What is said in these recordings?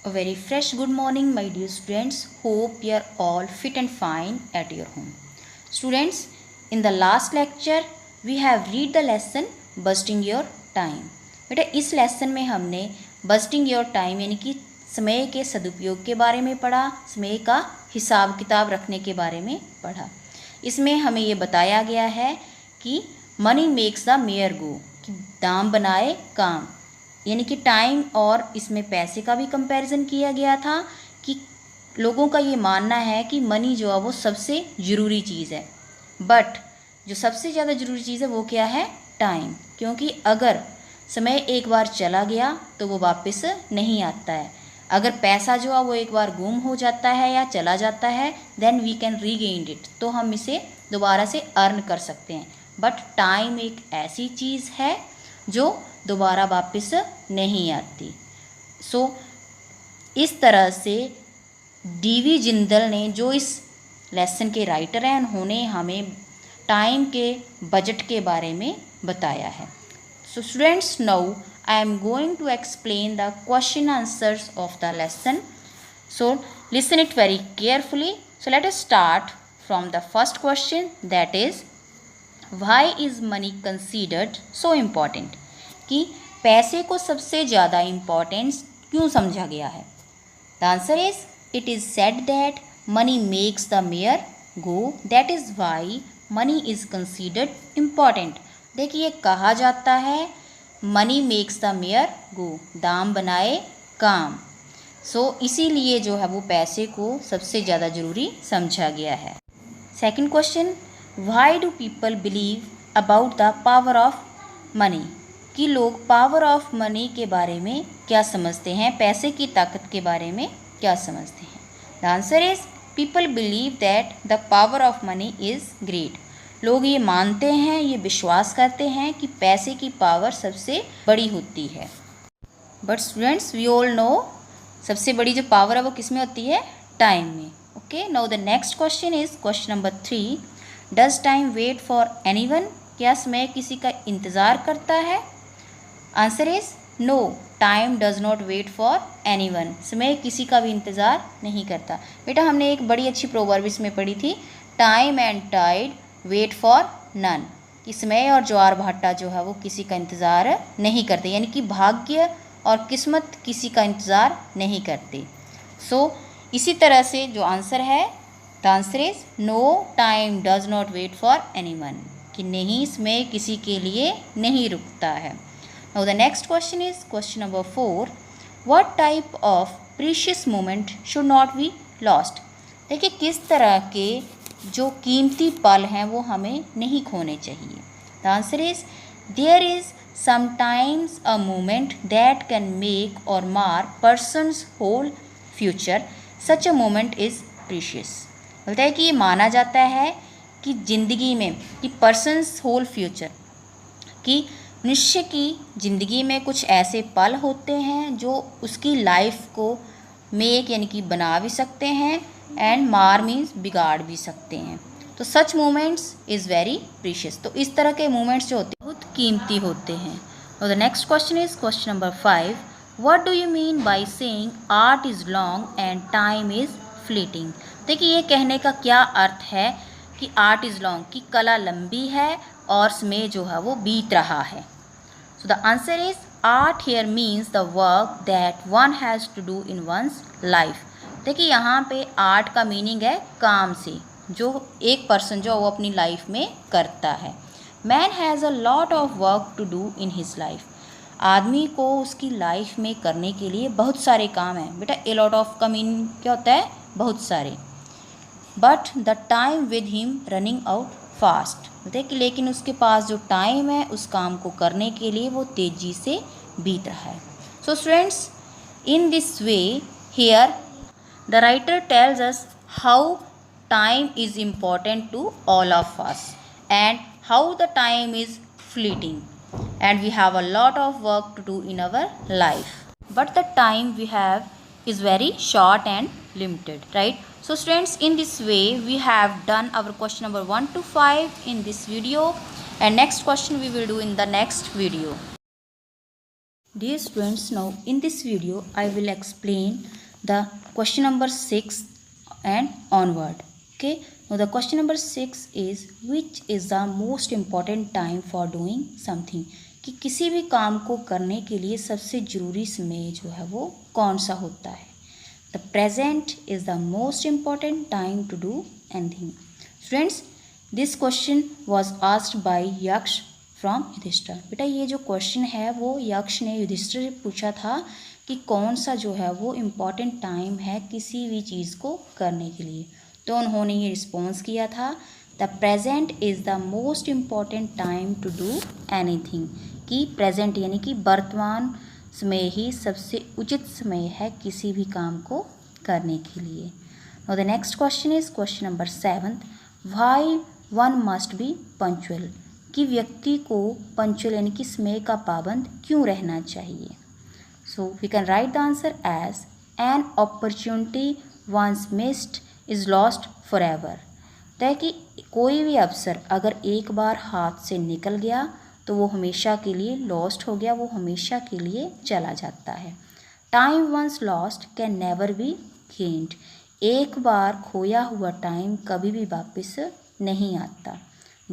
A very fresh good morning, my dear students. Hope you are all fit and fine at your home. Students, in the last lecture, we have read the lesson Busting Your Time. बेटा इस lesson में हमने bursting your time यानी कि समय के सदुपयोग के बारे में पढ़ा, समय का हिसाब किताब रखने के बारे में पढ़ा। इसमें हमें ये बताया गया है कि मनी मेक्स द मेयर गो, कि दाम बनाए काम, यानी कि टाइम और इसमें पैसे का भी कंपैरिजन किया गया था कि लोगों का ये मानना है कि मनी जो है वो सबसे ज़रूरी चीज़ है, बट जो सबसे ज़्यादा ज़रूरी चीज़ है वो क्या है? टाइम। क्योंकि अगर समय एक बार चला गया तो वो वापस नहीं आता है। अगर पैसा जो है वो एक बार गुम हो जाता है या चला जाता है, then we can regain it, तो हम इसे दोबारा से अर्न कर सकते हैं। बट टाइम एक ऐसी चीज़ है जो दोबारा वापस नहीं आती। सो इस तरह से डीवी जिंदल ने, जो इस लेसन के राइटर हैं, उन्होंने हमें टाइम के बजट के बारे में बताया है। So students, now I am going to explain the question answers of the lesson. So listen it very carefully. So let us start from the first question, that is why is money considered so important, कि पैसे को सबसे ज़्यादा importance क्यों समझा गया है। The answer is it is said that money makes the mayor go, that is why money is considered important. देखिए, कहा जाता है मनी मेक्स द मेयर गो, दाम बनाए काम। सो इसीलिए जो है वो पैसे को सबसे ज़्यादा ज़रूरी समझा गया है। Second question, why do people believe about the power of money, कि लोग पावर ऑफ मनी के बारे में क्या समझते हैं, पैसे की ताकत के बारे में क्या समझते हैं। The answer is people believe that the power of money is great. लोग ये मानते हैं, ये विश्वास करते हैं कि पैसे की पावर सबसे बड़ी होती है। But students, we all know सबसे बड़ी जो पावर है वो किस में होती है? टाइम में। Okay, now the next question is question number 3, does time wait for anyone, क्या समय किसी का इंतज़ार करता है? Answer is no, time does not wait for anyone, समय किसी का भी इंतज़ार नहीं करता। बेटा हमने एक बड़ी अच्छी प्रोवर्ब इसमें पढ़ी थी, time and tide wait for none, कि समय और ज्वार भाटा जो है वो किसी का इंतज़ार नहीं करते, यानी कि भाग्य और किस्मत किसी का इंतज़ार नहीं करते। सो इसी तरह से जो आंसर है, the answer is no, time does not wait for anyone, कि नहीं, समय किसी के लिए नहीं रुकता है। Now the next question is question number 4, what type of precious moment should not be lost। देखिए, किस तरह के जो कीमती पल हैं वो हमें नहीं खोने चाहिए। The answer is there is sometimes a moment that can make or mar person's whole future, such a moment is precious। बोलता है कि ये माना जाता है कि ज़िंदगी में, कि पर्सनस होल फ्यूचर, कि मनुष्य की ज़िंदगी में कुछ ऐसे पल होते हैं जो उसकी लाइफ को मेक यानी कि बना भी सकते हैं, एंड मार मीन्स बिगाड़ भी सकते हैं। तो सच मोमेंट्स इज़ वेरी प्रीशियस, तो इस तरह के मोमेंट्स जो होते हैं बहुत कीमती होते हैं। और the next question is question number 5, what do you mean by saying art is long and time is fleeting. देखिए, ये कहने का क्या अर्थ है कि आर्ट इज़ लॉन्ग, कि कला लंबी है और समय जो है वो बीत रहा है। So the answer is art here means the work that one has to do in one's life. देखिए, यहाँ पे आर्ट का मीनिंग है काम से, जो एक पर्सन जो वो अपनी लाइफ में करता है। Man has a lot of work to do in his life, आदमी को उसकी लाइफ में करने के लिए बहुत सारे काम हैं। बेटा ए लॉट ऑफ का मीनिंग क्या होता है? बहुत सारे। But the time with him running out fast, देखिए लेकिन उसके पास जो टाइम है उस काम को करने के लिए वो तेज़ी से बीत रहा है। So students, in this way here the writer tells us how time is important to all of us and how the time is fleeting and we have a lot of work to do in our life, but the time we have is very short and limited, right? So students, in this way we have done our question number 1 to 5 in this video, and next question we will do in the next video. Dear students, now in this video I will explain the question number 6 and onward. Okay, now the question number 6 is which is the most important time for doing something, कि किसी भी काम को करने के लिए सबसे ज़रूरी समय जो है वो कौन सा होता है. The present is the most important time to do anything. Students, this question was asked by Yaksh from Yudhishthira. बेटा ये जो क्वेश्चन है वो यक्ष ने युधिष्ठिर से पूछा था कि कौन सा जो है वो इम्पॉर्टेंट टाइम है किसी भी चीज़ को करने के लिए. तो उन्होंने ये रिस्पॉन्स किया था, the present is the most important time to do anything, कि प्रेजेंट यानी कि वर्तमान समय ही सबसे उचित समय है किसी भी काम को करने के लिए. Now the next question is question number 7, why one must be punctual, कि व्यक्ति को पंक्चुअल यानी कि समय का पाबंद क्यों रहना चाहिए. So we can write the answer as an opportunity once missed is lost forever. तो कि कोई भी अवसर अगर एक बार हाथ से निकल गया तो वो हमेशा के लिए लॉस्ट हो गया, वो हमेशा के लिए चला जाता है. Time once lost can never be gained, एक बार खोया हुआ टाइम कभी भी वापस नहीं आता.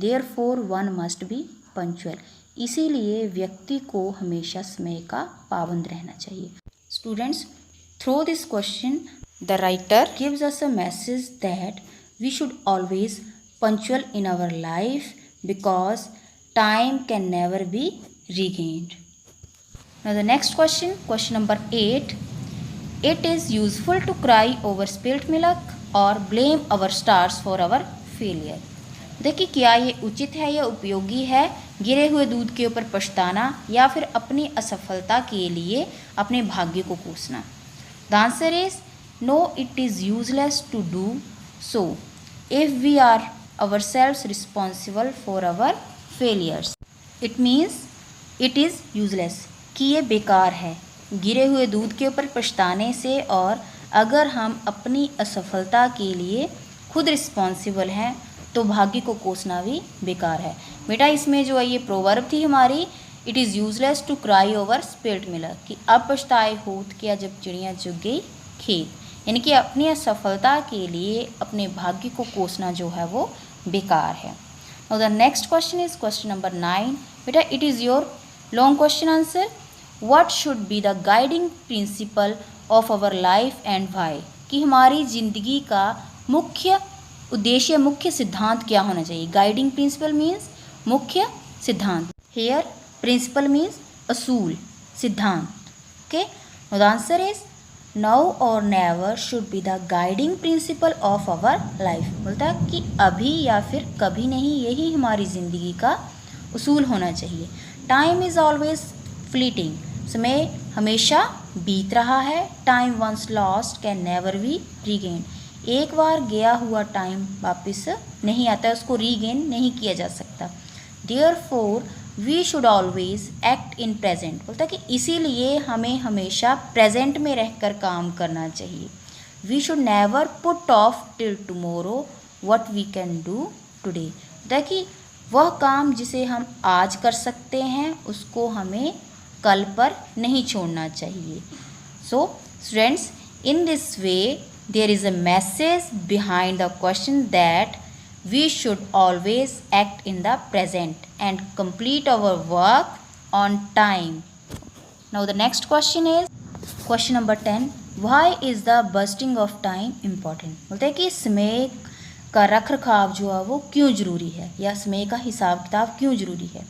Therefore one must be punctual, इसीलिए व्यक्ति को हमेशा समय का पाबंद रहना चाहिए. Students, through this question the writer gives us a message that we should always punctual in our life because time can never be regained. Now the next question, question number 8, it is useful to cry over spilt milk or blame our stars for our failure. देखिए क्या ये उचित है या उपयोगी है गिरे हुए दूध के ऊपर पछताना या फिर अपनी असफलता के लिए अपने भाग्य को कोसना. The answer is no, it is useless to do so if we are ourselves responsible for our failures. It means it is useless, कि ये बेकार है गिरे हुए दूध के ऊपर पछताने से, और अगर हम अपनी असफलता के लिए खुद रिस्पॉन्सिबल हैं तो भाग्य को कोसना भी बेकार है. बेटा इसमें जो है ये प्रोवर्ब थी हमारी, it is useless to cry over spilt milk, कि अब पछताए होत किया जब चिड़िया चुग गई खेत, यानी कि अपनी असफलता के लिए अपने भाग्य को कोसना जो है वो बेकार है. Now the next question is question number 9. बेटा it is your long question answer. What should be the guiding principle of our life and why, कि हमारी ज़िंदगी का मुख्य उद्देश्य, मुख्य सिद्धांत क्या होना चाहिए. गाइडिंग प्रिंसिपल मीन्स मुख्य सिद्धांत, हेयर प्रिंसिपल मीन्स असूल सिद्धांत. Okay, the answer is now or never should be the guiding principle of our life. बोलता है कि अभी या फिर कभी नहीं, यही हमारी ज़िंदगी का उसूल होना चाहिए. टाइम इज़ ऑलवेज फ्लीटिंग, समय हमेशा बीत रहा है. Time once lost can never be regained, एक बार गया हुआ टाइम वापस नहीं आता, उसको रीगेन नहीं किया जा सकता. Therefore we should always act in present, बोलता है कि इसीलिए हमें हमेशा प्रेजेंट में रहकर काम करना चाहिए. We should never put off till tomorrow what we can do today, बोलता है कि वह काम जिसे हम आज कर सकते हैं उसको हमें कल पर नहीं छोड़ना चाहिए. सो students, in this way there is a message behind the question that we should always act in the present and complete our work on time. Now the next question is question number 10, why is the busting of time important. बोलते हैं कि समय का रख रखाव जो है वो क्यों ज़रूरी है, या समय का हिसाब किताब क्यों ज़रूरी है.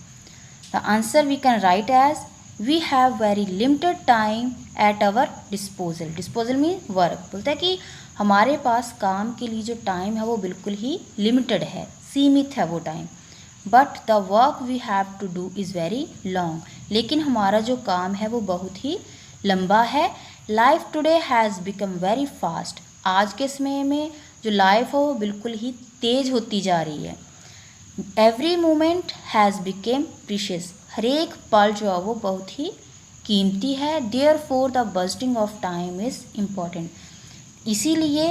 The answer we can write as we have very limited time at our disposal. Disposal means work. बोलता है कि हमारे पास काम के लिए जो टाइम है वो बिल्कुल ही लिमिटेड है, सीमित है वो time. But the work we have to do is very long, लेकिन हमारा जो काम है वो बहुत ही लंबा है. Life today has become very fast, आज के समय में जो लाइफ है वो बिल्कुल ही तेज़ होती जा रही है. Every moment has become precious, हर एक पल जो है वो बहुत ही कीमती है. Therefore the busting of time is important, इसीलिए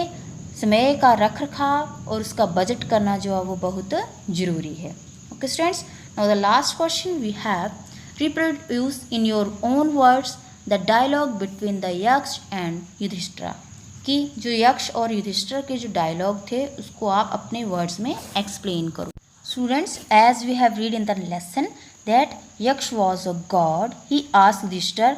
समय का रख रखाव और उसका बजट करना जो है वो बहुत ज़रूरी है. Okay students, now the last question we have reproduce in your own words the dialogue between the यक्ष and युधिष्ठिरा, कि जो यक्ष और युधिष्ठिर के जो डायलॉग थे उसको आप अपने वर्ड्स में एक्सप्लेन करो। Students, as we have read in the lesson that Yaksha was a god, he asked Yudhishthira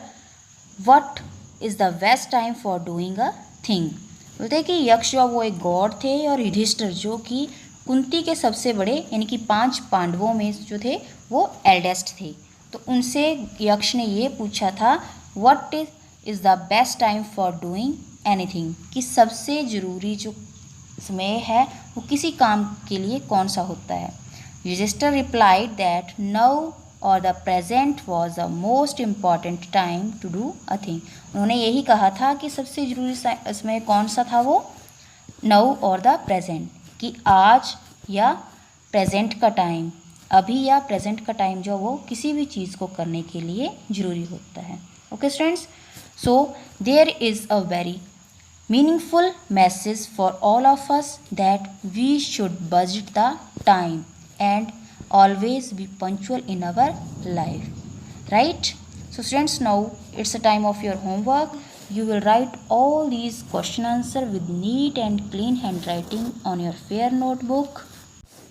what is the best time for doing a thing. बोलते हैं कि यक्ष जो वो एक गॉड थे और युधिष्ठिर जो कि कुंती के सबसे बड़े यानी कि 5 पांडवों में जो थे वो एल्डेस्ट थे, तो उनसे यक्ष ने ये पूछा था what is the best time for doing anything, कि सबसे ज़रूरी जो समय है वो किसी काम के लिए कौन सा होता है। युधिष्ठिर रिप्लाइड दैट नाउ और the present was the most important time to do a thing. उन्होंने यही कहा था कि सबसे ज़रूरी समय कौन सा था, वो नाउ और द प्रेजेंट, कि आज या प्रेजेंट का टाइम, अभी या प्रेजेंट का टाइम जो वो किसी भी चीज़ को करने के लिए ज़रूरी होता है। Okay students, so there is a very meaningful message for all of us that we should budget the time and always be punctual in our life, right? So students, now it's a time of your homework. You will write all these question answer with neat and clean handwriting on your fair notebook,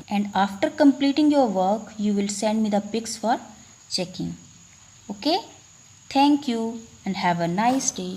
and after completing your work you will send me the pics for checking. Okay, thank you and have a nice day.